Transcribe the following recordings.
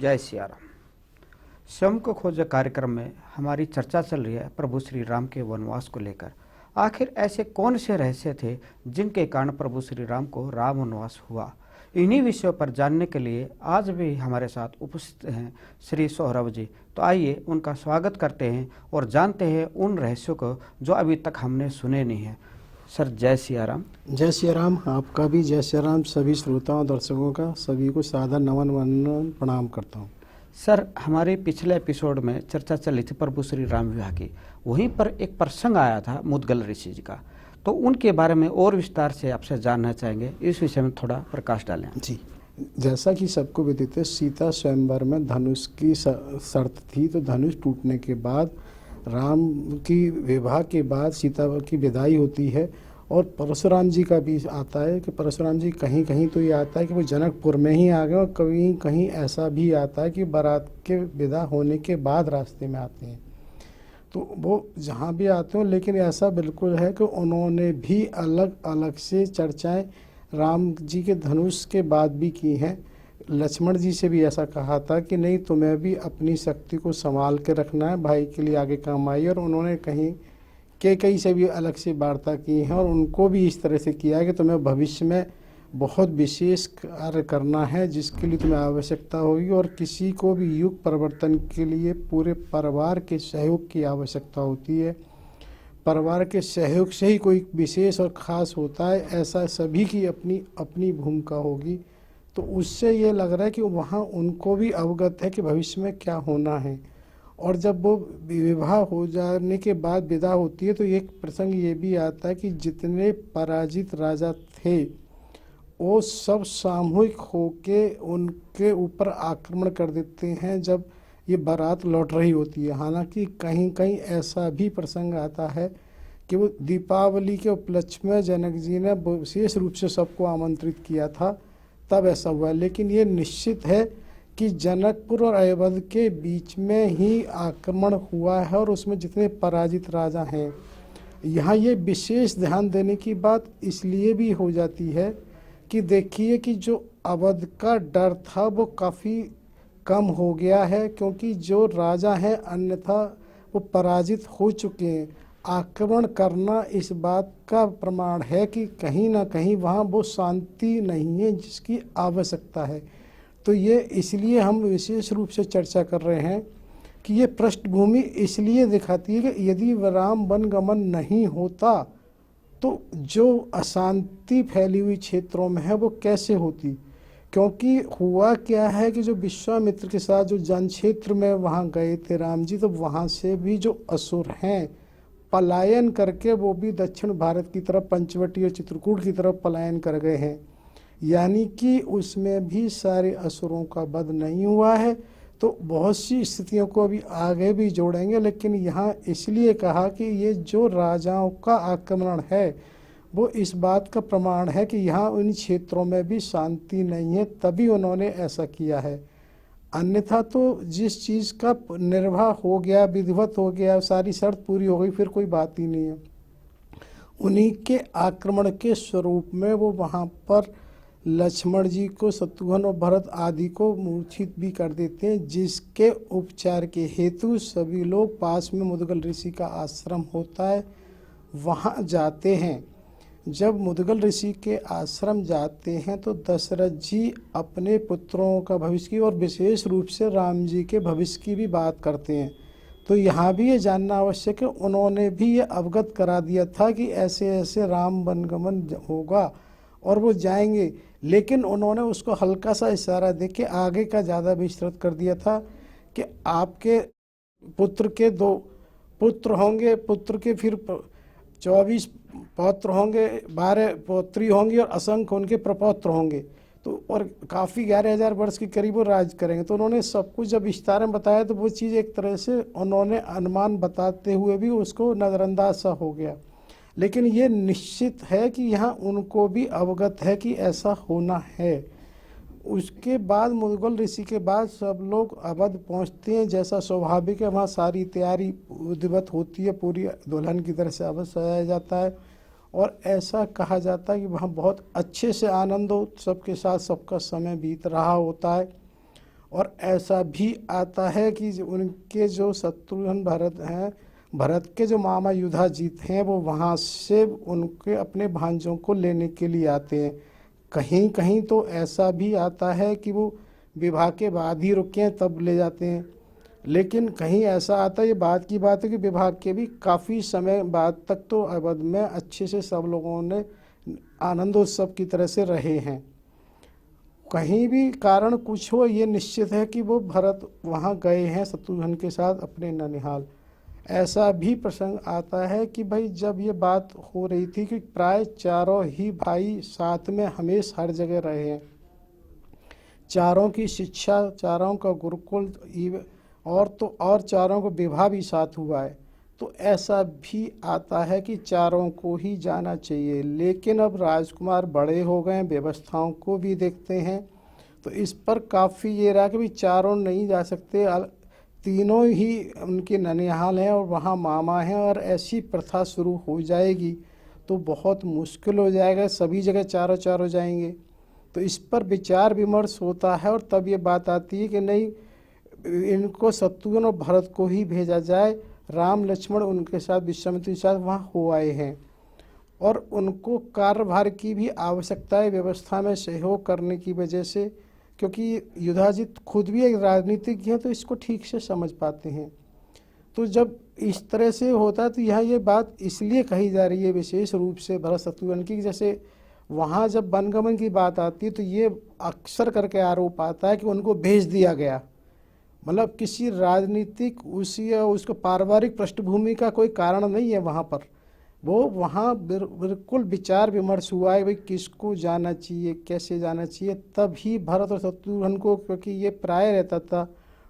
जय सिया राम। स्वयं को खोज कार्यक्रम में हमारी चर्चा चल रही है प्रभु श्री राम के वनवास को लेकर। आखिर ऐसे कौन से रहस्य थे जिनके कारण प्रभु श्री राम को राम वनवास हुआ? इन्हीं विषयों पर जानने के लिए आज भी हमारे साथ उपस्थित हैं श्री सौरभ जी। तो आइए उनका स्वागत करते हैं और जानते हैं उन रहस्यों को जो अभी तक हमने सुने नहीं हैं। सर जय सिया राम। जय सिया राम। आपका भी जय सिया राम। सभी श्रोताओं दर्शकों का सभी को सादर नमन वंदन प्रणाम करता हूँ। सर, हमारे पिछले एपिसोड में चर्चा चली थी प्रभु श्री राम विवाह की। वहीं पर एक प्रसंग आया था मुद्गल ऋषि जी का, तो उनके बारे में और विस्तार से आपसे जानना चाहेंगे। इस विषय में थोड़ा प्रकाश डालें। जी, जैसा कि सबको विदित है, सीता स्वयंवर में धनुष की शर्त थी। तो धनुष टूटने के बाद राम की विवाह के बाद सीता की विदाई होती है। और परशुराम जी का भी आता है कि परशुराम जी कहीं कहीं तो ये आता है कि वो जनकपुर में ही आ गए, और कहीं कहीं ऐसा भी आता है कि बारात के विदा होने के बाद रास्ते में आते हैं। तो वो जहाँ भी आते हो, लेकिन ऐसा बिल्कुल है कि उन्होंने भी अलग अलग से चर्चाएं राम जी के धनुष के बाद भी की हैं। लक्ष्मण जी से भी ऐसा कहा था कि नहीं, तुम्हें भी अपनी शक्ति को संभाल के रखना है, भाई के लिए आगे काम आई। और उन्होंने कहीं कई से भी अलग से वार्ता की है और उनको भी इस तरह से किया है कि तुम्हें भविष्य में बहुत विशेष कार्य करना है जिसके लिए तुम्हें आवश्यकता होगी, और किसी को भी युग परिवर्तन के लिए पूरे परिवार के सहयोग की आवश्यकता होती है। परिवार के सहयोग से ही कोई विशेष और ख़ास होता है, ऐसा सभी की अपनी अपनी भूमिका होगी। तो उससे ये लग रहा है कि वहाँ उनको भी अवगत है कि भविष्य में क्या होना है। और जब वो विवाह हो जाने के बाद विदा होती है तो एक प्रसंग ये भी आता है कि जितने पराजित राजा थे वो सब सामूहिक होके उनके ऊपर आक्रमण कर देते हैं जब ये बारात लौट रही होती है। हालांकि कहीं कहीं ऐसा भी प्रसंग आता है कि वो दीपावली के उपलक्ष्य में जनक जी ने विशेष रूप से सबको आमंत्रित किया था, तब ऐसा हुआ। लेकिन ये निश्चित है कि जनकपुर और अयोध्या के बीच में ही आक्रमण हुआ है, और उसमें जितने पराजित राजा हैं, यहाँ ये विशेष ध्यान देने की बात इसलिए भी हो जाती है कि देखिए कि जो अवध का डर था वो काफ़ी कम हो गया है, क्योंकि जो राजा हैं अन्यथा वो पराजित हो चुके हैं। आक्रमण करना इस बात का प्रमाण है कि कहीं ना कहीं वहाँ वो शांति नहीं है जिसकी आवश्यकता है। तो ये इसलिए हम विशेष रूप से चर्चा कर रहे हैं कि ये पृष्ठभूमि इसलिए दिखाती है कि यदि राम वनगमन नहीं होता तो जो अशांति फैली हुई क्षेत्रों में है वो कैसे होती। क्योंकि हुआ क्या है कि जो विश्वामित्र के साथ जो जन क्षेत्र में वहाँ गए थे राम जी, तो वहाँ से भी जो असुर हैं पलायन करके वो भी दक्षिण भारत की तरफ पंचवटी और चित्रकूट की तरफ पलायन कर गए हैं। यानी कि उसमें भी सारे असुरों का वध नहीं हुआ है। तो बहुत सी स्थितियों को अभी आगे भी जोड़ेंगे, लेकिन यहाँ इसलिए कहा कि ये जो राजाओं का आक्रमण है वो इस बात का प्रमाण है कि यहाँ उन क्षेत्रों में भी शांति नहीं है, तभी उन्होंने ऐसा किया है। अन्यथा तो जिस चीज़ का निर्वाह हो गया, विधिवत हो गया, सारी शर्त पूरी हो गई, फिर कोई बात ही नहीं है। उन्हीं के आक्रमण के स्वरूप में वो वहाँ पर लक्ष्मण जी को, शत्रुघ्न और भरत आदि को मूर्छित भी कर देते हैं, जिसके उपचार के हेतु सभी लोग पास में मुद्गल ऋषि का आश्रम होता है वहाँ जाते हैं। जब मुद्गल ऋषि के आश्रम जाते हैं तो दशरथ जी अपने पुत्रों का भविष्य की और विशेष रूप से राम जी के भविष्य की भी बात करते हैं। तो यहाँ भी ये जानना आवश्यक है, उन्होंने भी ये अवगत करा दिया था कि ऐसे ऐसे राम वनगमन होगा और वो जाएंगे, लेकिन उन्होंने उसको हल्का सा इशारा दे के आगे का ज़्यादा विस्तृत कर दिया था कि आपके पुत्र के 2 पुत्र होंगे, पुत्र के फिर 24 पौत्र होंगे, 12 पौत्री होंगी और असंख्य उनके प्रपौत्र होंगे। तो और काफ़ी 11,000 वर्ष के करीब वो राज करेंगे। तो उन्होंने सब कुछ जब विस्तार में बताया तो वो चीज़ एक तरह से उन्होंने अनुमान बताते हुए भी उसको नज़रअंदाज सा हो गया। लेकिन ये निश्चित है कि यहाँ उनको भी अवगत है कि ऐसा होना है। उसके बाद मुद्गल ऋषि के बाद सब लोग अवध पहुँचते हैं, जैसा स्वाभाविक है वहाँ सारी तैयारी विधिवत होती है, पूरी दुल्हन की तरह से अवध सजाया जाता है। और ऐसा कहा जाता है कि वहाँ बहुत अच्छे से आनंद उत्सव के साथ सबका समय बीत रहा होता है। और ऐसा भी आता है कि उनके जो शत्रुघ्न भरत हैं, भरत के जो मामा युधाजित हैं, वो वहाँ से उनके अपने भांजों को लेने के लिए आते हैं। कहीं कहीं तो ऐसा भी आता है कि वो विवाह के बाद ही रुके हैं तब ले जाते हैं, लेकिन कहीं ऐसा आता है, ये बात की बात है कि विवाह के भी काफ़ी समय बाद तक तो अवध में अच्छे से सब लोगों ने आनंदोत्सव की तरह से रहे हैं। कहीं भी कारण कुछ हो, ये निश्चित है कि वो भरत वहाँ गए हैं शत्रुघ्न के साथ अपने ननिहाल। ऐसा भी प्रसंग आता है कि भाई जब ये बात हो रही थी कि प्राय चारों ही भाई साथ में हमेशा हर जगह रहे हैं, चारों की शिक्षा, चारों का गुरुकुल और चारों को विवाह भी साथ हुआ है, तो ऐसा भी आता है कि चारों को ही जाना चाहिए। लेकिन अब राजकुमार बड़े हो गए, व्यवस्थाओं को भी देखते हैं, तो इस पर काफ़ी ये रहा कि भाई चारों नहीं जा सकते, तीनों ही उनके ननिहाल हैं और वहाँ मामा हैं, और ऐसी प्रथा शुरू हो जाएगी तो बहुत मुश्किल हो जाएगा, सभी जगह चारों चारों जाएंगे। तो इस पर विचार विमर्श होता है और तब ये बात आती है कि नहीं, इनको शत्रुघ्न और भरत को ही भेजा जाए। राम लक्ष्मण उनके साथ विश्वामित्र के साथ वहाँ हो आए हैं और उनको कार्यभार की भी आवश्यकता है व्यवस्था में सहयोग करने की वजह से, क्योंकि युधाजित खुद भी एक राजनीतिज्ञ हैं तो इसको ठीक से समझ पाते हैं। तो जब इस तरह से होता है तो यहाँ ये बात इसलिए कही जा रही है विशेष रूप से भरत शत्रुघ्न की, जैसे वहाँ जब वनगमन की बात आती है तो ये अक्सर करके आरोप आता है कि उनको भेज दिया गया, मतलब किसी राजनीतिक उसी या उसको पारिवारिक पृष्ठभूमि का कोई कारण नहीं है वहाँ पर। वो वहाँ बिल्कुल विचार विमर्श हुआ है भाई किसको जाना चाहिए, कैसे जाना चाहिए, तभी भरत और शत्रुघ्न को, क्योंकि ये प्राय रहता था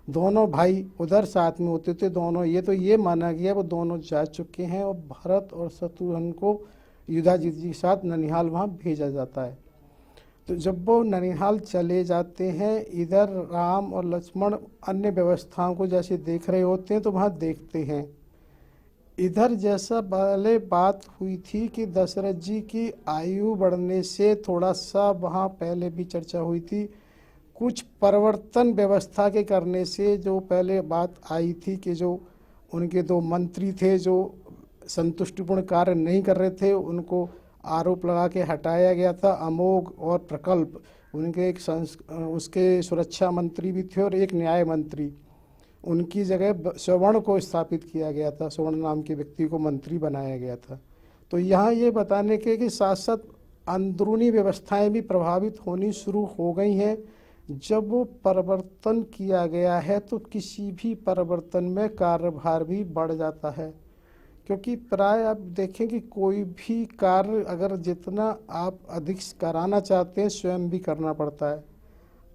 दोनों भाई उधर साथ में होते थे दोनों, ये तो ये माना गया वो दोनों जा चुके हैं और भरत और शत्रुघ्न को युधाजित जी के साथ ननिहाल वहाँ भेजा जाता है। तो जब वो ननिहाल चले जाते हैं, इधर राम और लक्ष्मण अन्य व्यवस्थाओं को जैसे देख रहे होते हैं तो वहाँ देखते हैं। इधर जैसा पहले बात हुई थी कि दशरथ जी की आयु बढ़ने से थोड़ा सा वहाँ पहले भी चर्चा हुई थी, कुछ परिवर्तन व्यवस्था के करने से जो पहले बात आई थी कि जो उनके दो मंत्री थे जो संतुष्टिपूर्ण कार्य नहीं कर रहे थे, उनको आरोप लगा के हटाया गया था। अमोघ और प्रकल्प उनके उसके सुरक्षा मंत्री भी थे और एक न्याय मंत्री, उनकी जगह स्वर्ण को स्थापित किया गया था, स्वर्ण नाम के व्यक्ति को मंत्री बनाया गया था। तो यहाँ ये बताने के कि साथ साथ अंदरूनी व्यवस्थाएं भी प्रभावित होनी शुरू हो गई हैं। जब वो परिवर्तन किया गया है तो किसी भी परिवर्तन में कार्यभार भी बढ़ जाता है, क्योंकि प्राय आप देखें कि कोई भी कार्य अगर जितना आप अधिक कराना चाहते हैं स्वयं भी करना पड़ता है।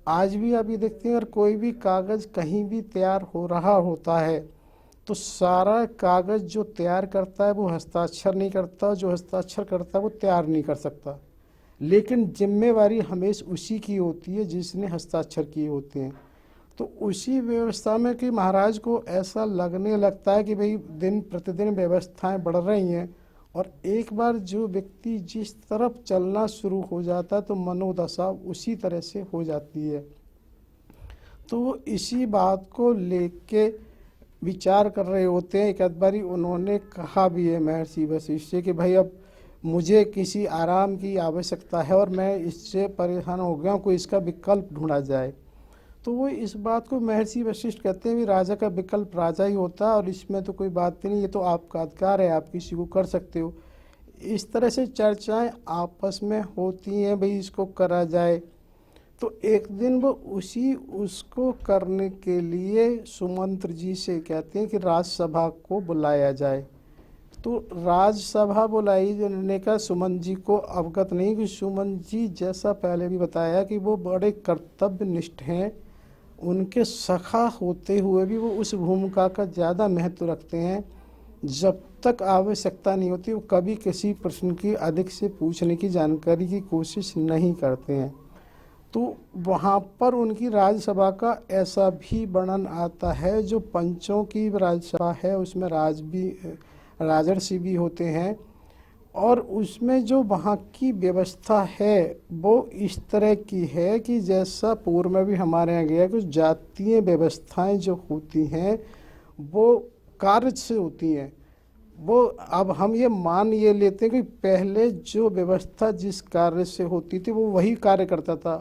आज भी आप ये देखते हैं अगर कोई भी कागज़ कहीं भी तैयार हो रहा होता है तो सारा कागज़ जो तैयार करता है वो हस्ताक्षर नहीं करता, जो हस्ताक्षर करता है वो तैयार नहीं कर सकता, लेकिन जिम्मेवारी हमेशा उसी की होती है जिसने हस्ताक्षर किए होते हैं। तो उसी व्यवस्था में कि महाराज को ऐसा लगने लगता है कि भाई दिन प्रतिदिन व्यवस्थाएं बढ़ रही हैं और एक बार जो व्यक्ति जिस तरफ चलना शुरू हो जाता है तो मनोदशा उसी तरह से हो जाती है। तो इसी बात को लेके विचार कर रहे होते हैं। एक आध बारी उन्होंने कहा भी है महर्षि वशिष्ठ से कि भाई अब मुझे किसी आराम की आवश्यकता है और मैं इससे परेशान हो गया हूँ, कोई इसका विकल्प ढूंढा जाए। तो वो इस बात को महर्षि वशिष्ठ कहते हैं भी राजा का विकल्प राजा ही होता है और इसमें तो कोई बात नहीं, ये तो आपका अधिकार है, आप किसी को कर सकते हो। इस तरह से चर्चाएं आपस में होती हैं भाई इसको करा जाए। तो एक दिन वो उसको करने के लिए सुमंत्र जी से कहते हैं कि राजसभा को बुलाया जाए। तो राजसभा बुलाई, जिन्होंने कहा सुमंत जी को अवगत नहीं कि सुमंत जी जैसा पहले भी बताया कि वो बड़े कर्तव्यनिष्ठ हैं, उनके सखा होते हुए भी वो उस भूमिका का ज़्यादा महत्व रखते हैं। जब तक आवश्यकता नहीं होती वो कभी किसी प्रश्न की अधिक से पूछने की जानकारी की कोशिश नहीं करते हैं। तो वहाँ पर उनकी राज्यसभा का ऐसा भी वर्णन आता है, जो पंचों की राज्यसभा है उसमें राजर्षि भी होते हैं, और उसमें जो वहाँ की व्यवस्था है वो इस तरह की है कि जैसा पूर्व में भी हमारे यहाँ गया, कुछ जातीय व्यवस्थाएं जो होती हैं वो कार्य से होती हैं। वो अब हम ये लेते हैं कि पहले जो व्यवस्था जिस कार्य से होती थी वो वही कार्य करता था।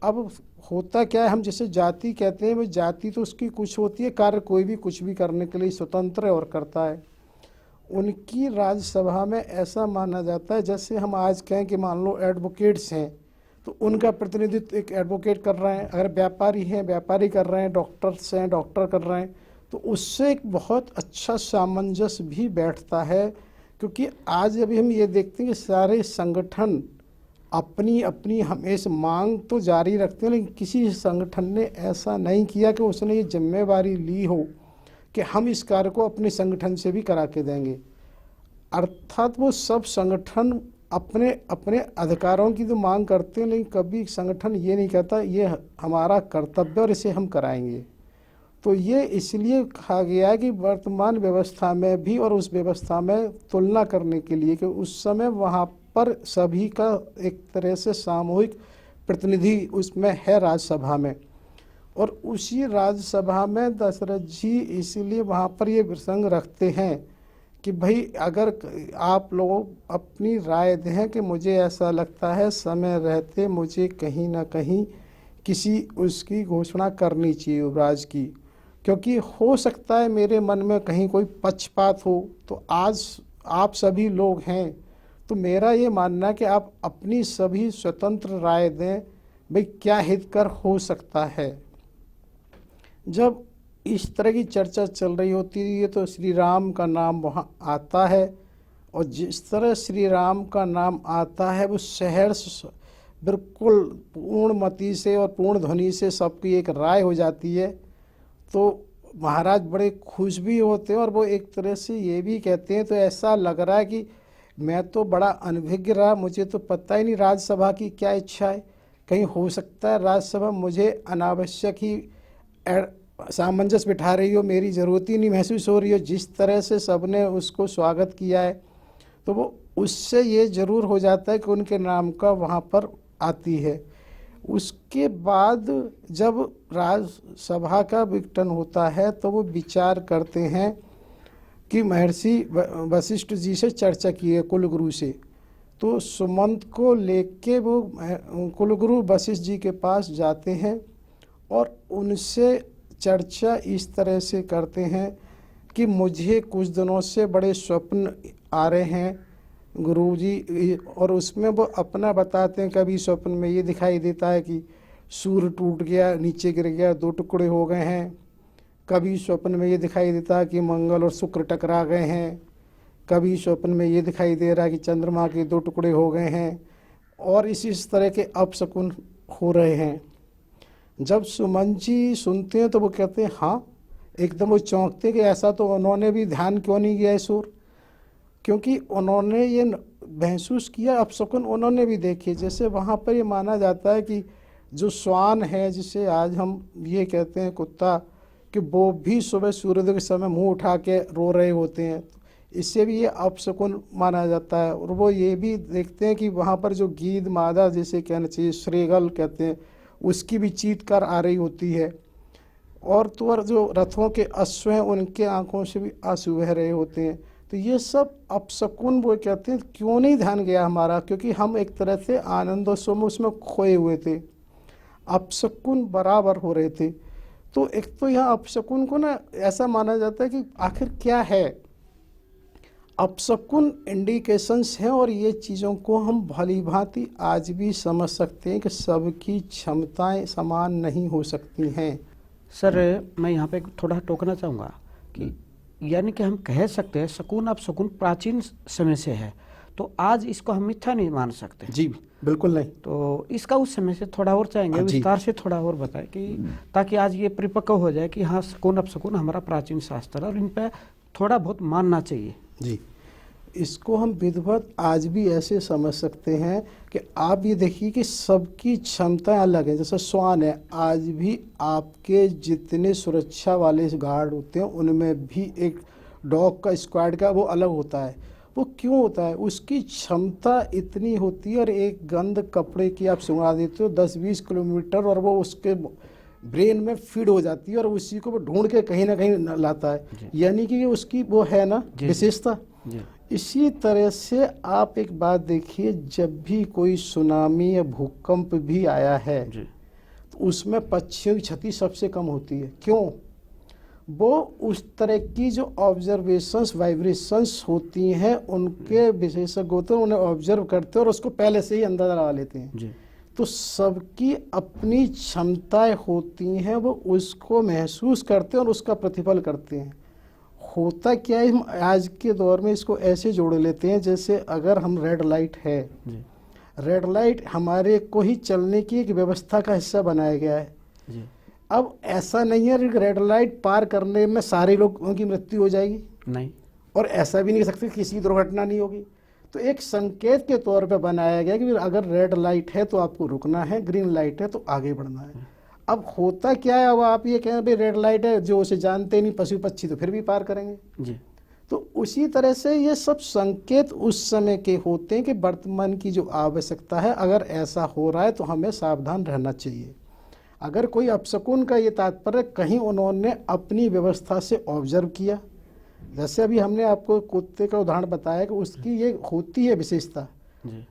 अब होता क्या है, हम जैसे जाति कहते हैं, वो जाति तो उसकी कुछ होती है, कार्य कोई भी कुछ भी करने के लिए स्वतंत्र है और करता है। उनकी राज्यसभा में ऐसा माना जाता है जैसे हम आज कहें कि मान लो एडवोकेट्स हैं तो उनका प्रतिनिधित्व एक एडवोकेट कर रहे हैं, अगर व्यापारी हैं व्यापारी कर रहे हैं, डॉक्टर्स हैं डॉक्टर कर रहे हैं, तो उससे एक बहुत अच्छा सामंजस्य भी बैठता है। क्योंकि आज अभी हम ये देखते हैं कि सारे संगठन अपनी अपनी हमेशा मांग तो जारी रखते हैं, लेकिन किसी संगठन ने ऐसा नहीं किया कि उसने ये जिम्मेवारी ली हो कि हम इस कार्य को अपने संगठन से भी करा के देंगे। अर्थात वो सब संगठन अपने अपने अधिकारों की तो मांग करते हैं, लेकिन कभी संगठन ये नहीं कहता ये हमारा कर्तव्य और इसे हम कराएंगे। तो ये इसलिए कहा गया है कि वर्तमान व्यवस्था में भी और उस व्यवस्था में तुलना करने के लिए कि उस समय वहाँ पर सभी का एक तरह से सामूहिक प्रतिनिधि उसमें है राज्यसभा में, और उसी राज्यसभा में दशरथ जी इसीलिए वहाँ पर ये प्रसंग रखते हैं कि भाई अगर आप लोग अपनी राय दें कि मुझे ऐसा लगता है समय रहते मुझे कहीं ना कहीं किसी उसकी घोषणा करनी चाहिए युवराज की, क्योंकि हो सकता है मेरे मन में कहीं कोई पक्षपात हो। तो आज आप सभी लोग हैं तो मेरा ये मानना है कि आप अपनी सभी स्वतंत्र राय दें, भाई क्या हितकर हो सकता है। जब इस तरह की चर्चा चल रही होती है तो श्री राम का नाम वहाँ आता है, और जिस तरह श्री राम का नाम आता है वो शहर बिल्कुल पूर्णमति से और पूर्ण ध्वनि से सबकी एक राय हो जाती है। तो महाराज बड़े खुश भी होते हैं और वो एक तरह से ये भी कहते हैं, तो ऐसा लग रहा है कि मैं तो बड़ा अनभिज्ञ रहा, मुझे तो पता ही नहीं राज्यसभा की क्या इच्छा है, कहीं हो सकता है राज्यसभा मुझे अनावश्यक ही सामंजस्य बिठा रही हो, मेरी ज़रूरत ही नहीं महसूस हो रही हो। जिस तरह से सबने उसको स्वागत किया है तो वो उससे ये ज़रूर हो जाता है कि उनके नाम का वहाँ पर आती है। उसके बाद जब राज्यसभा का विघटन होता है तो वो विचार करते हैं कि महर्षि वशिष्ठ जी से चर्चा की है कुलगुरु से, तो सुमंत को लेके वो कुलगुरु वशिष्ठ जी के पास जाते हैं और उनसे चर्चा इस तरह से करते हैं कि मुझे कुछ दिनों से बड़े स्वप्न आ रहे हैं गुरुजी, और उसमें वो अपना बताते हैं। कभी स्वप्न में ये दिखाई देता है कि सूर्य टूट गया, नीचे गिर गया, दो टुकड़े हो गए हैं। कभी स्वप्न में ये दिखाई देता है कि मंगल और शुक्र टकरा गए हैं। कभी स्वप्न में ये दिखाई दे रहा है कि चंद्रमा के दो टुकड़े हो गए हैं, और इस तरह के अपशकुन हो रहे हैं। जब सुमन जी सुनते हैं तो वो कहते हैं हाँ, एकदम वो चौंकते कि ऐसा तो उन्होंने भी ध्यान क्यों नहीं किया इस ओर, क्योंकि उन्होंने ये महसूस किया अपशकुन उन्होंने भी देखे। जैसे वहाँ पर ये माना जाता है कि जो श्वान है जिसे आज हम ये कहते हैं कुत्ता, कि वो भी सुबह सूर्योदय के समय मुंह उठा के रो रहे होते हैं, इससे भी ये अपशकुन माना जाता है। और वो ये भी देखते हैं कि वहाँ पर जो गीद मादा जिसे कहना चाहिए श्रेगल कहते हैं, उसकी भी चीत्कार आ रही होती है। और तो जो रथों के अश्व हैं उनके आंखों से भी आंसू बह रहे होते हैं। तो ये सब अपशकुन वो कहते हैं क्यों नहीं ध्यान गया हमारा, क्योंकि हम एक तरह से आनंदोत्सव में उसमें खोए हुए थे, अपशकुन बराबर हो रहे थे। तो एक तो यहाँ अपशकुन को ना ऐसा माना जाता है कि आखिर क्या है, अपशकुन इंडिकेशंस हैं, और ये चीज़ों को हम भली भांति आज भी समझ सकते हैं कि सबकी क्षमताएं समान नहीं हो सकती हैं। सर मैं यहाँ पे थोड़ा टोकना चाहूँगा कि यानी कि हम कह सकते हैं शकुन अपशकुन प्राचीन समय से है, तो आज इसको हम मिथ्या नहीं मान सकते। जी बिल्कुल नहीं। तो इसका उस समय से थोड़ा और चाहेंगे विस्तार से थोड़ा और बताएं कि ताकि आज ये परिपक्व हो जाए कि हाँ शकुन अपशकुन हमारा प्राचीन शास्त्र है और इन पे थोड़ा बहुत मानना चाहिए। जी, इसको हम विधिवत आज भी ऐसे समझ सकते हैं कि आप ये देखिए कि सबकी क्षमताएं अलग हैं। जैसे श्वान है, आज भी आपके जितने सुरक्षा वाले गार्ड होते हैं उनमें भी एक डॉग का स्क्वाड का वो अलग होता है, वो क्यों होता है? उसकी क्षमता इतनी होती है, और एक गंद कपड़े की आप सुंघा देते हो 10-20 किलोमीटर, और वो उसके ब्रेन में फीड हो जाती है, और उसी को वो ढूंढ के कहीं ना कहीं लाता है। यानी कि ये उसकी वो है ना विशेषता। इसी तरह से आप एक बात देखिए, जब भी कोई सुनामी या भूकंप भी आया है तो उसमें पक्षियों की क्षति सबसे कम होती है। क्यों? वो उस तरह की जो ऑब्जर्वेशंस, वाइब्रेशंस होती हैं, उनके विशेषज्ञ होते हैं, उन्हें ऑब्जर्व करते हैं और उसको पहले से ही अंदाजा लगा लेते हैं। तो सबकी अपनी क्षमताएं होती हैं, वो उसको महसूस करते हैं और उसका प्रतिफल करते हैं। होता क्या है, हम आज के दौर में इसको ऐसे जोड़ लेते हैं, जैसे अगर हम रेड लाइट है, रेड लाइट हमारे को ही चलने की एक व्यवस्था का हिस्सा बनाया गया है। अब ऐसा नहीं है कि रेड लाइट पार करने में सारे लोगों की मृत्यु हो जाएगी, नहीं, और ऐसा भी नहीं कह सकते किसी की दुर्घटना नहीं होगी। तो एक संकेत के तौर पे बनाया गया कि अगर रेड लाइट है तो आपको रुकना है, ग्रीन लाइट है तो आगे बढ़ना है। अब होता क्या है, अब आप ये कहें भाई रेड लाइट है, जो उसे जानते नहीं पशु पक्षी तो फिर भी पार करेंगे जी। तो उसी तरह से ये सब संकेत उस समय के होते हैं कि वर्तमान की जो आवश्यकता है, अगर ऐसा हो रहा है तो हमें सावधान रहना चाहिए। अगर कोई अपशकुन का ये तात्पर्य, कहीं उन्होंने अपनी व्यवस्था से ऑब्जर्व किया, जैसे अभी हमने आपको कुत्ते का उदाहरण बताया कि उसकी ये होती है विशेषता,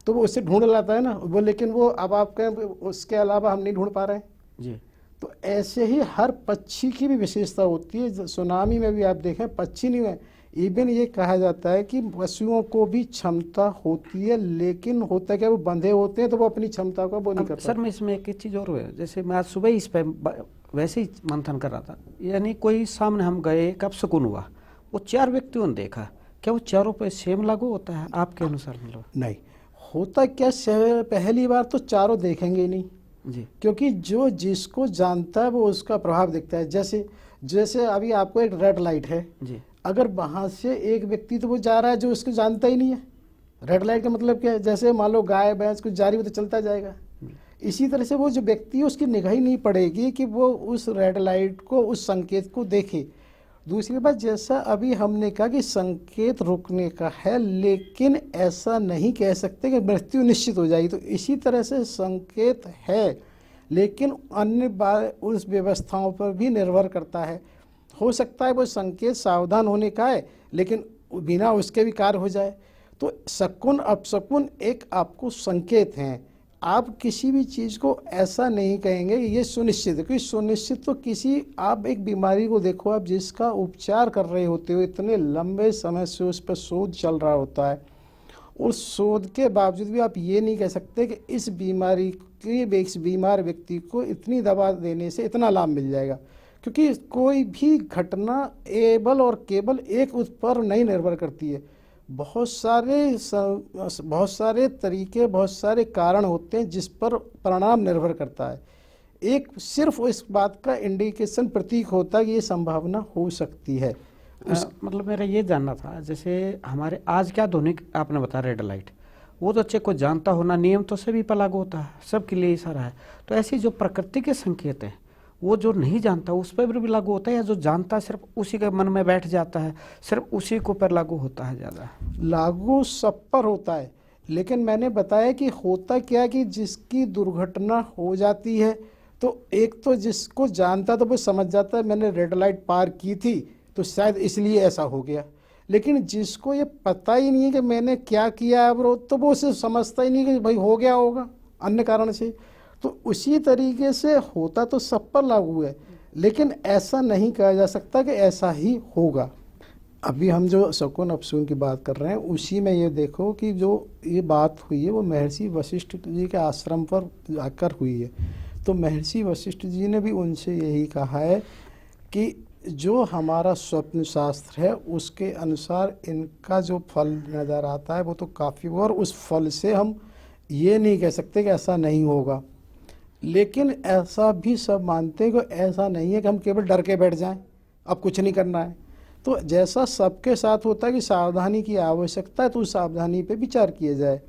तो वो उससे ढूंढ लाता है ना वो, लेकिन वो अब आप कहें उसके अलावा हम नहीं ढूंढ पा रहे हैं जी। तो ऐसे ही हर पक्षी की भी विशेषता होती है। सुनामी में भी आप देखें, पक्षी नहीं है, इवन ये कहा जाता है कि पशुओं को भी क्षमता होती है, लेकिन होता क्या, वो बंधे होते हैं तो वो अपनी क्षमता को वो नहीं कर पाते। सर मैं इसमें एक चीज़ और है, जैसे मैं आज सुबह इस पर वैसे ही मंथन कर रहा था, यानी कोई सामने हम गए, कब सुकून हुआ, वो 4 व्यक्तियों ने देखा, क्या वो चारों पे सेम लागू होता है आपके अनुसार? मतलब नहीं होता क्या, पहली बार तो चारों देखेंगे नहीं जी, क्योंकि जो जिसको जानता है वो उसका प्रभाव दिखता है। जैसे अभी आपको एक रेड लाइट है जी, अगर वहां से एक व्यक्ति तो वो जा रहा है जो उसको जानता ही नहीं है। रेड लाइट का मतलब क्या है, जैसे मान लो गाय भैंस कुछ जा रही हो तो चलता जाएगा, इसी तरह से वो जो व्यक्ति है उसकी निगाह ही नहीं पड़ेगी कि वो उस रेड लाइट को, उस संकेत को देखे। दूसरी बात, जैसा अभी हमने कहा कि संकेत रुकने का है, लेकिन ऐसा नहीं कह सकते कि मृत्यु निश्चित हो जाएगी। तो इसी तरह से संकेत है, लेकिन अन्य उस व्यवस्थाओं पर भी निर्भर करता है। हो सकता है वो संकेत सावधान होने का है, लेकिन बिना उसके भी कार्य हो जाए। तो शकुन अपशकुन एक आपको संकेत हैं। आप किसी भी चीज़ को ऐसा नहीं कहेंगे कि ये सुनिश्चित है, क्योंकि सुनिश्चित तो किसी, आप एक बीमारी को देखो, आप जिसका उपचार कर रहे होते हो, इतने लंबे समय से उस पर शोध चल रहा होता है, उस शोध के बावजूद भी आप ये नहीं कह सकते कि इस बीमारी के, इस बीमार व्यक्ति को इतनी दवा देने से इतना लाभ मिल जाएगा, क्योंकि कोई भी घटना केवल और केवल एक उस पर नहीं निर्भर करती है। बहुत सारे तरीके, बहुत सारे कारण होते हैं जिस पर परिणाम निर्भर करता है। एक सिर्फ इस बात का इंडिकेशन, प्रतीक होता है कि ये संभावना हो सकती है। मतलब मेरा ये जानना था, जैसे हमारे आज क्या आधुनिक आपने बताया रेड लाइट, वो तो अच्छे को जानता होना, नियम तो सभी पर लागू होता है, सबके लिए सारा है। तो ऐसी जो प्रकृति के संकेत हैं, वो जो नहीं जानता उस पर भी लागू होता है, या जो जानता सिर्फ उसी के मन में बैठ जाता है, सिर्फ उसी को पर लागू होता है? ज़्यादा लागू सब पर होता है, लेकिन मैंने बताया कि होता क्या कि जिसकी दुर्घटना हो जाती है, तो एक तो जिसको जानता तो वो समझ जाता है मैंने रेड लाइट पार की थी तो शायद इसलिए ऐसा हो गया, लेकिन जिसको ये पता ही नहीं है कि मैंने क्या किया है, तो वो उसे समझता ही नहीं कि भाई हो गया होगा अन्य कारण से। तो उसी तरीके से होता तो सब पर लागू है, लेकिन ऐसा नहीं कहा जा सकता कि ऐसा ही होगा। अभी हम जो शकुन अपशकुन की बात कर रहे हैं, उसी में ये देखो कि जो ये बात हुई है वो महर्षि वशिष्ठ जी के आश्रम पर जाकर हुई है। तो महर्षि वशिष्ठ जी ने भी उनसे यही कहा है कि जो हमारा स्वप्न शास्त्र है उसके अनुसार इनका जो फल नज़र आता है वो तो काफ़ी हुआ, और उस फल से हम ये नहीं कह सकते कि ऐसा नहीं होगा। लेकिन ऐसा भी सब मानते हैं कि ऐसा नहीं है कि हम केवल डर के बैठ जाएं, अब कुछ नहीं करना है। तो जैसा सबके साथ होता है कि सावधानी की आवश्यकता है, तो उस सावधानी पे विचार किया जाए।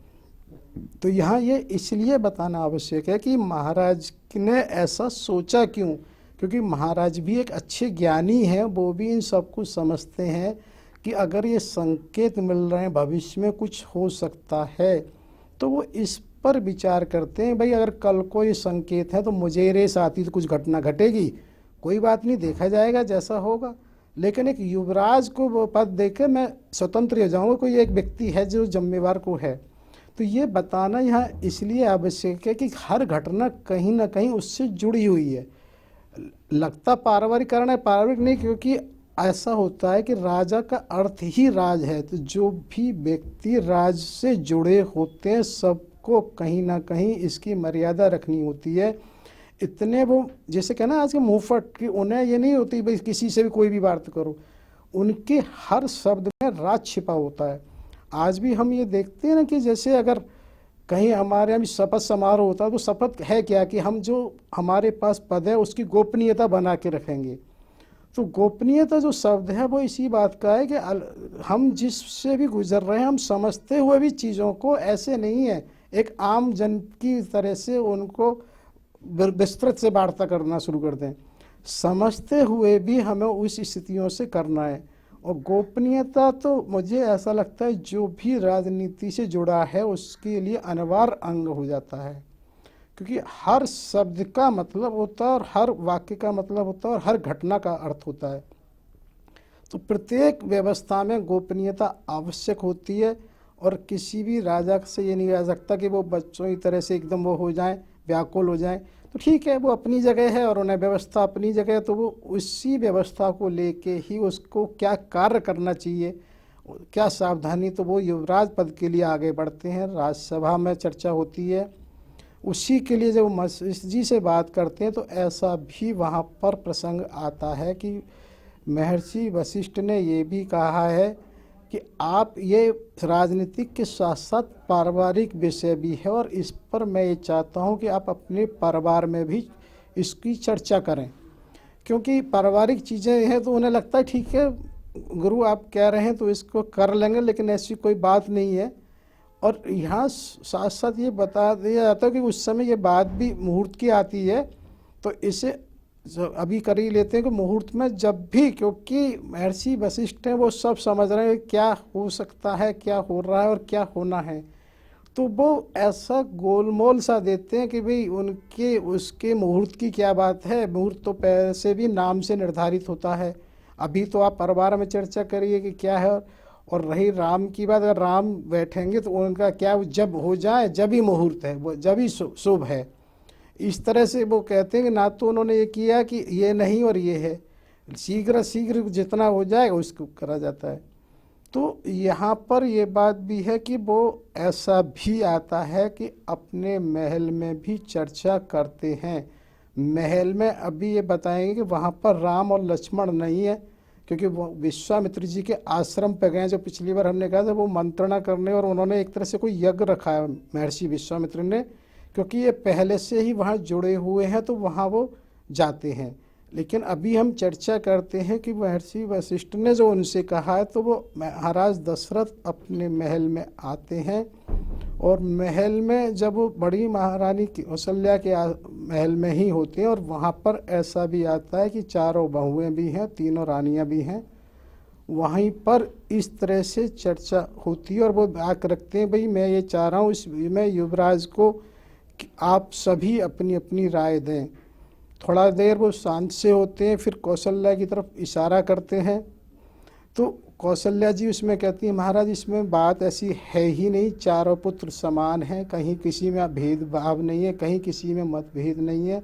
तो यहाँ ये इसलिए बताना आवश्यक है कि महाराज ने ऐसा सोचा क्यों, क्योंकि महाराज भी एक अच्छे ज्ञानी हैं, वो भी इन सब कुछ समझते हैं कि अगर ये संकेत मिल रहे हैं भविष्य में कुछ हो सकता है, तो वो इस पर विचार करते हैं, भाई अगर कल को ये संकेत है तो मुझे रेस आती तो कुछ घटना घटेगी, कोई बात नहीं, देखा जाएगा जैसा होगा। लेकिन एक युवराज को वो पद देकर मैं स्वतंत्र हो जाऊंगा, कोई एक व्यक्ति है जो जिम्मेवार को है। तो ये बताना यहाँ इसलिए आवश्यक है कि हर घटना कहीं ना कहीं उससे जुड़ी हुई है। पारिवारिकरण है, पारिवारिक नहीं, क्योंकि ऐसा होता है कि राजा का अर्थ ही राज है। तो जो भी व्यक्ति राज से जुड़े होते हैं सबको कहीं ना कहीं इसकी मर्यादा रखनी होती है। इतने वो जैसे कहना आज के मुंहफट कि उन्हें ये नहीं होती भाई किसी से भी कोई भी बात करो, उनके हर शब्द में राज छिपा होता है। आज भी हम ये देखते हैं ना कि जैसे अगर कहीं हमारे यहाँ भी शपथ समारोह होता है तो शपथ है क्या कि हम जो हमारे पास पद है उसकी गोपनीयता बना के रखेंगे। तो गोपनीयता जो शब्द है वो इसी बात का है कि हम जिससे भी गुजर रहे हैं हम समझते हुए भी चीज़ों को ऐसे नहीं है एक आम जन की तरह से उनको विस्तृत से वार्ता करना शुरू कर दें, समझते हुए भी हमें उस स्थितियों से करना है। और गोपनीयता तो मुझे ऐसा लगता है जो भी राजनीति से जुड़ा है उसके लिए अनिवार्य अंग हो जाता है, क्योंकि हर शब्द का मतलब होता है और हर वाक्य का मतलब होता है और हर घटना का अर्थ होता है। तो प्रत्येक व्यवस्था में गोपनीयता आवश्यक होती है और किसी भी राजा से ये नहीं कह सकता कि वो बच्चों की तरह से एकदम वो हो जाए, व्याकुल हो जाए। तो ठीक है, वो अपनी जगह है और उन्हें व्यवस्था अपनी जगह है, तो वो उसी व्यवस्था को लेके ही उसको क्या कार्य करना चाहिए, क्या सावधानी, तो वो युवराज पद के लिए आगे बढ़ते हैं, राज्यसभा में चर्चा होती है। उसी के लिए जब मसीह जी से बात करते हैं तो ऐसा भी वहाँ पर प्रसंग आता है कि महर्षि वशिष्ठ ने ये भी कहा है कि आप ये राजनीतिक के साथ साथ पारिवारिक विषय भी है और इस पर मैं ये चाहता हूँ कि आप अपने परिवार में भी इसकी चर्चा करें, क्योंकि पारिवारिक चीज़ें हैं तो उन्हें लगता है ठीक है गुरु आप कह रहे हैं तो इसको कर लेंगे, लेकिन ऐसी कोई बात नहीं है। और यहाँ साथ साथ ये बता दिया जाता है कि उस समय ये बात भी मुहूर्त की आती है, तो इसे अभी कर ही लेते हैं कि मुहूर्त में जब भी, क्योंकि महर्षि वशिष्ठ हैं वो सब समझ रहे हैं क्या हो सकता है, क्या हो रहा है और क्या होना है, तो वो ऐसा गोलमोल सा देते हैं कि भाई उनके उसके मुहूर्त की क्या बात है, मुहूर्त तो पहले से भी नाम से निर्धारित होता है। अभी तो आप परिवार में चर्चा करिए कि क्या है। और रही राम की बात, अगर राम बैठेंगे तो उनका क्या, जब हो जाए जब ही मुहूर्त है, वो जब ही शुभ है। इस तरह से वो कहते हैं कि ना तो उन्होंने ये किया कि ये नहीं और ये है, शीघ्र शीघ्र जितना हो जाएगा उसको करा जाता है। तो यहाँ पर ये बात भी है कि वो ऐसा भी आता है कि अपने महल में भी चर्चा करते हैं। महल में अभी ये बताएंगे कि वहाँ पर राम और लक्ष्मण नहीं है, क्योंकि वो विश्वामित्र जी के आश्रम पे गए, जो पिछली बार हमने कहा था, वो मंत्रणा करने, और उन्होंने एक तरह से कोई यज्ञ रखा है महर्षि विश्वामित्र ने, क्योंकि ये पहले से ही वहाँ जुड़े हुए हैं तो वहाँ वो जाते हैं। लेकिन अभी हम चर्चा करते हैं कि महर्षि वशिष्ठ ने जो उनसे कहा है, तो वो महाराज दशरथ अपने महल में आते हैं। और महल में जब वो बड़ी महारानी कौशल्या के महल में ही होते हैं, और वहाँ पर ऐसा भी आता है कि चारों बहुएं भी हैं, तीनों रानियां भी हैं। वहीं पर इस तरह से चर्चा होती है और वो आके रखते हैं, भाई मैं ये चाह रहा हूँ मैं युवराज को कि आप सभी अपनी अपनी राय दें। थोड़ा देर वो शांत से होते हैं, फिर कौशल्या की तरफ इशारा करते हैं, तो कौशल्या जी उसमें कहती है, महाराज इसमें बात ऐसी है ही नहीं, चारों पुत्र समान हैं, कहीं किसी में भेदभाव नहीं है, कहीं किसी में मतभेद नहीं है,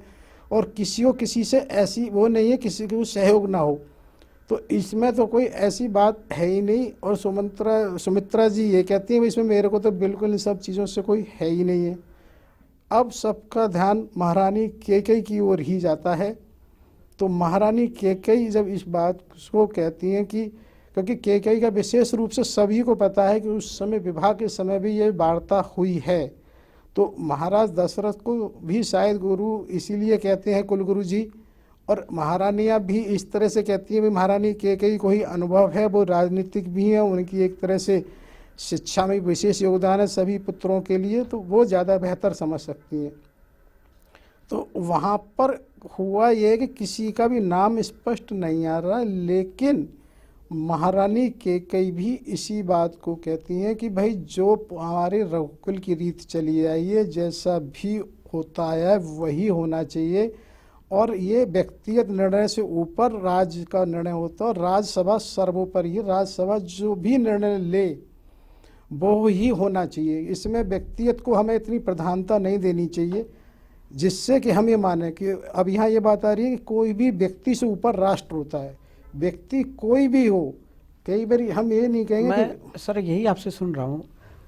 और किसी को किसी से ऐसी वो नहीं है किसी को सहयोग ना हो, तो इसमें तो कोई ऐसी बात है ही नहीं। और सुमित्रा जी ये कहती हैं, इसमें मेरे को तो बिल्कुल इन सब चीज़ों से कोई है ही नहीं है। अब सबका ध्यान महारानी कैकेयी की ओर ही जाता है। तो महारानी कैकेयी जब इस बात को कहती हैं कि, क्योंकि कैकेयी का विशेष रूप से सभी को पता है कि उस समय विवाह के समय भी ये वार्ता हुई है, तो महाराज दशरथ को भी शायद गुरु इसीलिए कहते हैं कुलगुरु जी, और महारानियाँ भी इस तरह से कहती हैं, भी महारानी कैकेयी को ही अनुभव है, वो राजनीतिक भी हैं, उनकी एक तरह से शिक्षा में विशेष योगदान है सभी पुत्रों के लिए, तो वो ज़्यादा बेहतर समझ सकती हैं। तो वहाँ पर हुआ ये कि किसी का भी नाम स्पष्ट नहीं आ रहा, लेकिन महारानी केकई भी इसी बात को कहती हैं कि भाई जो हमारे रघुकुल की रीत चली आई है, जैसा भी होता है वही होना चाहिए, और ये व्यक्तिगत निर्णय से ऊपर राज्य का निर्णय होता है, और राज्यसभा सर्वोपरि है। राज्यसभा जो भी निर्णय ले वो ही होना चाहिए। इसमें व्यक्तिगत को हमें इतनी प्रधानता नहीं देनी चाहिए जिससे कि हम ये माने कि अब यहाँ ये बात आ रही है कि कोई भी व्यक्ति से ऊपर राष्ट्र होता है। व्यक्ति कोई भी हो, कई बार हम ये नहीं कहेंगे मैं सर यही आपसे सुन रहा हूँ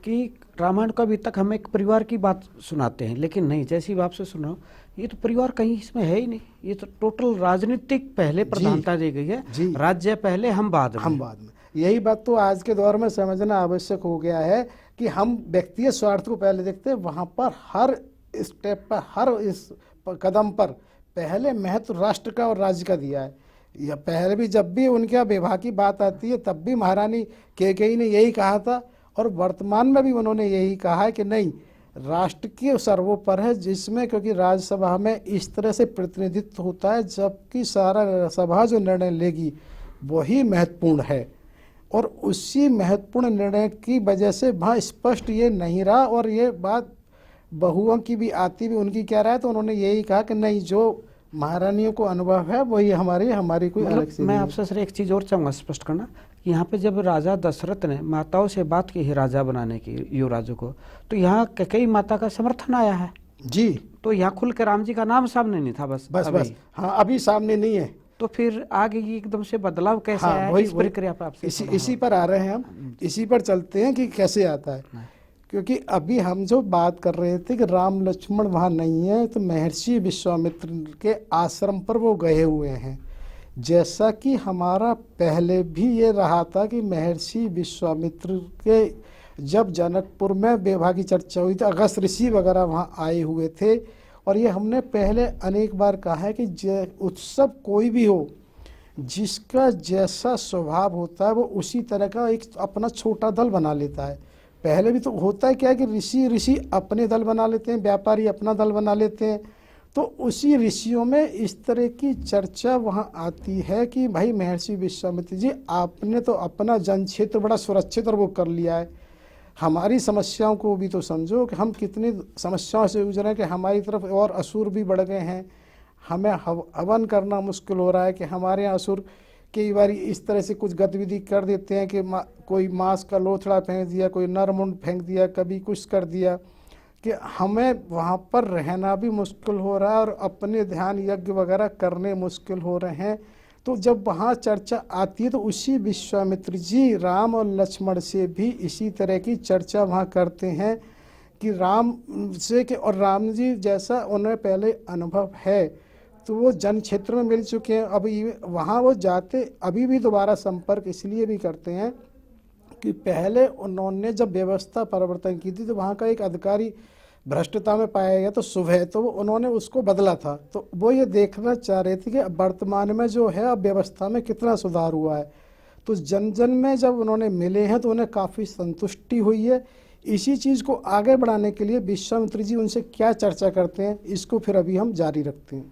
कि रामायण को अभी तक हम एक परिवार की बात सुनाते हैं, लेकिन नहीं, जैसी बात से सुन रहा हूँ ये तो परिवार कहीं इसमें है ही नहीं। ये तो टोटल राजनीतिक पहले प्रधानता दी गई है, राज्य पहले हम बाद में। यही बात तो आज के दौर में समझना आवश्यक हो गया है कि हम व्यक्तिगत स्वार्थ को पहले देखते हैं। वहाँ पर हर स्टेप पर, हर इस कदम पर पहले महत्व राष्ट्र का और राज्य का दिया है। या पहले भी जब भी उनके विवाह की बात आती है तब भी महारानी केकई ने यही कहा था, और वर्तमान में भी उन्होंने यही कहा है कि नहीं, राष्ट्र के सर्वोपर है, जिसमें क्योंकि राज्यसभा में इस तरह से प्रतिनिधित्व होता है, जबकि सारा सभा जो निर्णय लेगी वही महत्वपूर्ण है। और उसी महत्वपूर्ण निर्णय की वजह से वहाँ स्पष्ट ये नहीं रहा, और ये बात बहुओं की भी आती भी उनकी क्या रहा है, तो उन्होंने यही कहा कि नहीं, जो महारानियों को अनुभव है वही हमारी कोई अलग से। मैं आपसे सर एक चीज़ और चाहूँगा स्पष्ट करना कि यहाँ पे जब राजा दशरथ ने माताओं से बात की है राजा बनाने की, युवराजों को, तो यहाँ कई माता का समर्थन आया है जी। तो यहाँ खुल के राम जी का नाम सामने नहीं था, बस हाँ, अभी सामने नहीं है। तो फिर आगे ये एकदम से बदलाव कैसे आया, इस प्रक्रिया पर आपसे इसी पर आ रहे हैं हम, इसी पर चलते हैं कि कैसे आता है। क्योंकि अभी हम जो बात कर रहे थे कि राम लक्ष्मण वहाँ नहीं है, तो महर्षि विश्वामित्र के आश्रम पर वो गए हुए हैं। जैसा कि हमारा पहले भी ये रहा था कि महर्षि विश्वामित्र के जब जनकपुर में विवाह की चर्चा हुई थी, अगस्त ऋषि वगैरह वहाँ आए हुए थे, और ये हमने पहले अनेक बार कहा है कि उत्सव कोई भी हो, जिसका जैसा स्वभाव होता है वो उसी तरह का एक अपना छोटा दल बना लेता है। पहले भी तो होता है क्या कि ऋषि अपने दल बना लेते हैं, व्यापारी अपना दल बना लेते हैं। तो उसी ऋषियों में इस तरह की चर्चा वहाँ आती है कि भाई महर्षि विश्वामित्र जी, आपने तो अपना जन क्षेत्र बड़ा सुरक्षित और वो कर लिया है, हमारी समस्याओं को भी तो समझो कि हम कितनी समस्याओं से गुजर रहे हैं, कि हमारी तरफ और असुर भी बढ़ गए हैं, हमें हवन करना मुश्किल हो रहा है, कि हमारे यहाँ असुर कई बार इस तरह से कुछ गतिविधि कर देते हैं कि कोई मांस का लोथड़ा फेंक दिया, कोई नरमुंड फेंक दिया, कभी कुछ कर दिया, कि हमें वहाँ पर रहना भी मुश्किल हो रहा है और अपने ध्यान यज्ञ वगैरह करने मुश्किल हो रहे हैं। तो जब वहाँ चर्चा आती है तो उसी विश्वामित्र जी राम और लक्ष्मण से भी इसी तरह की चर्चा वहाँ करते हैं कि राम से कि, और राम जी जैसा उन्हें पहले अनुभव है तो वो जन क्षेत्र में मिल चुके हैं। अभी वहाँ वो जाते अभी भी दोबारा संपर्क इसलिए भी करते हैं कि पहले उन्होंने जब व्यवस्था परिवर्तन की थी तो वहाँ का एक अधिकारी भ्रष्टता में पाया गया, तो सुबह तो उन्होंने उसको बदला था। तो वो ये देखना चाह रहे थे कि वर्तमान में जो है अब व्यवस्था में कितना सुधार हुआ है। तो जन जन में जब उन्होंने मिले हैं तो उन्हें काफ़ी संतुष्टि हुई है। इसी चीज़ को आगे बढ़ाने के लिए विश्वामित्र जी उनसे क्या चर्चा करते हैं, इसको फिर अभी हम जारी रखते हैं।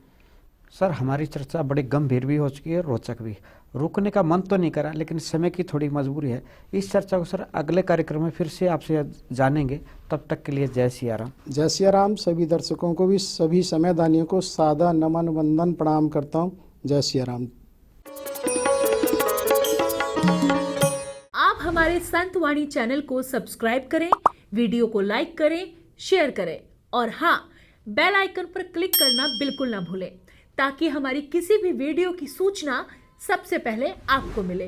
सर हमारी चर्चा बड़ी गंभीर भी हो चुकी है, रोचक भी, रुकने का मन तो नहीं करा, लेकिन समय की थोड़ी मजबूरी है। इस चर्चा को सर अगले कार्यक्रम में फिर से आपसे जानेंगे, तब तक के लिए जय सिया राम। जय सिया राम। सभी दर्शकों को भी, सभी समयदानियों को सादा नमन वंदन प्रणाम करता हूँ। जय सिया राम। आप हमारे संत वाणी चैनल को सब्सक्राइब करें, वीडियो को लाइक करें, शेयर करें, और हाँ, बेल आइकन पर क्लिक करना बिल्कुल ना भूलें, ताकि हमारी किसी भी वीडियो की सूचना सबसे पहले आपको मिले।